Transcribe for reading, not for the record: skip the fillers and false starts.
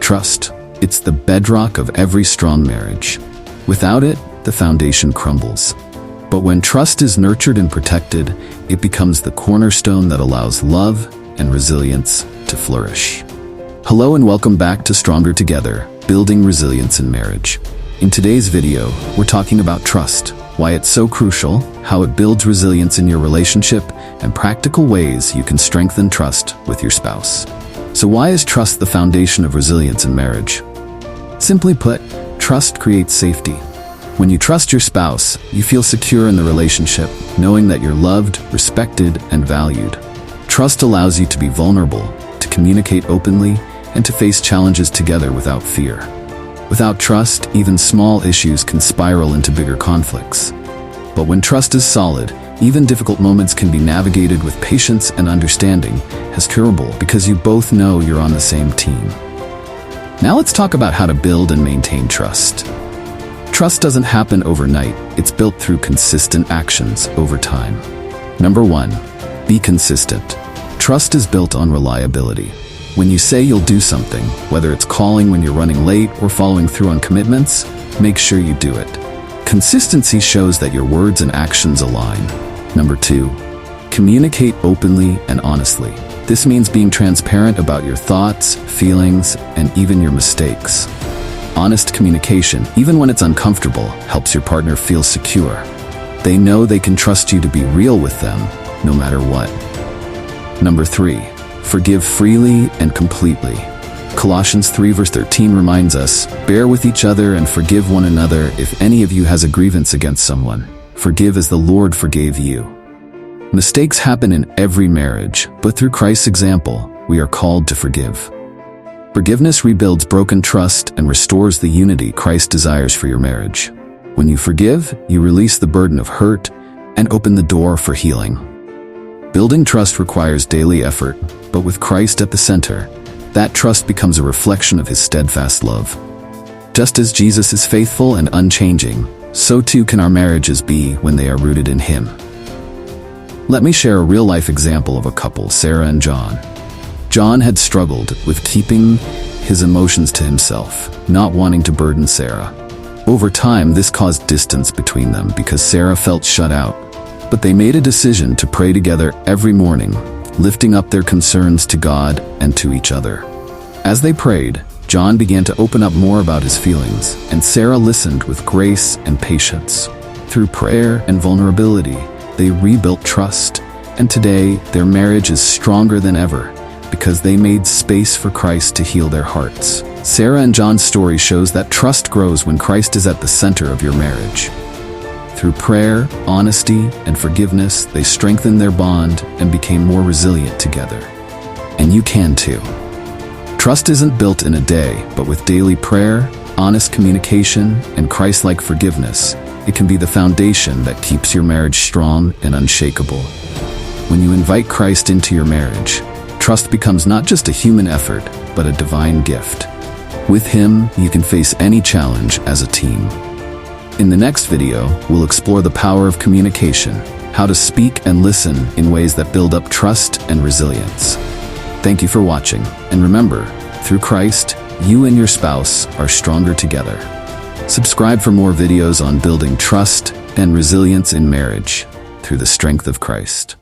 Trust. It's the bedrock of every strong marriage. Without it, the foundation crumbles. But when trust is nurtured and protected, it becomes the cornerstone that allows love and resilience to flourish. Hello and welcome back to Stronger Together, Building Resilience in Marriage. In today's video, we're talking about trust, why it's so crucial, how it builds resilience in your relationship, and practical ways you can strengthen trust with your spouse. So why is trust the foundation of resilience in marriage? Simply put, trust creates safety. When you trust your spouse, you feel secure in the relationship, knowing that you're loved, respected, and valued. Trust allows you to be vulnerable, to communicate openly, and to face challenges together without fear. Without trust, even small issues can spiral into bigger conflicts. But when trust is solid, even difficult moments can be navigated with patience and understanding, as curable because you both know you're on the same team. Now let's talk about how to build and maintain trust. Trust doesn't happen overnight, it's built through consistent actions over time. Number 1, be consistent. Trust is built on reliability. When you say you'll do something, whether it's calling when you're running late or following through on commitments, make sure you do it. Consistency shows that your words and actions align. Number 2, communicate openly and honestly. This means being transparent about your thoughts, feelings, and even your mistakes. Honest communication, even when it's uncomfortable, helps your partner feel secure. They know they can trust you to be real with them, no matter what. Number 3, forgive freely and completely. Colossians 3 verse 13 reminds us, bear with each other and forgive one another if any of you has a grievance against someone. Forgive as the Lord forgave you. Mistakes happen in every marriage, but through Christ's example, we are called to forgive. Forgiveness rebuilds broken trust and restores the unity Christ desires for your marriage. When you forgive, you release the burden of hurt and open the door for healing. Building trust requires daily effort, but with Christ at the center, that trust becomes a reflection of his steadfast love. Just as Jesus is faithful and unchanging, so too can our marriages be when they are rooted in him. Let me share a real-life example of a couple, Sarah and John. John had struggled with keeping his emotions to himself, not wanting to burden Sarah. Over time, this caused distance between them because Sarah felt shut out. But they made a decision to pray together every morning, lifting up their concerns to God and to each other. As they prayed, John began to open up more about his feelings, and Sarah listened with grace and patience. Through prayer and vulnerability, they rebuilt trust, and today their marriage is stronger than ever because they made space for Christ to heal their hearts. Sarah and John's story shows that trust grows when Christ is at the center of your marriage. Through prayer, honesty, and forgiveness, they strengthened their bond and became more resilient together. And you can too. Trust isn't built in a day, but with daily prayer, honest communication, and Christ-like forgiveness, it can be the foundation that keeps your marriage strong and unshakable. When you invite Christ into your marriage, trust becomes not just a human effort, but a divine gift. With him, you can face any challenge as a team. In the next video, we'll explore the power of communication, how to speak and listen in ways that build up trust and resilience. Thank you for watching, and remember, through Christ, you and your spouse are stronger together. Subscribe for more videos on building trust and resilience in marriage through the strength of Christ.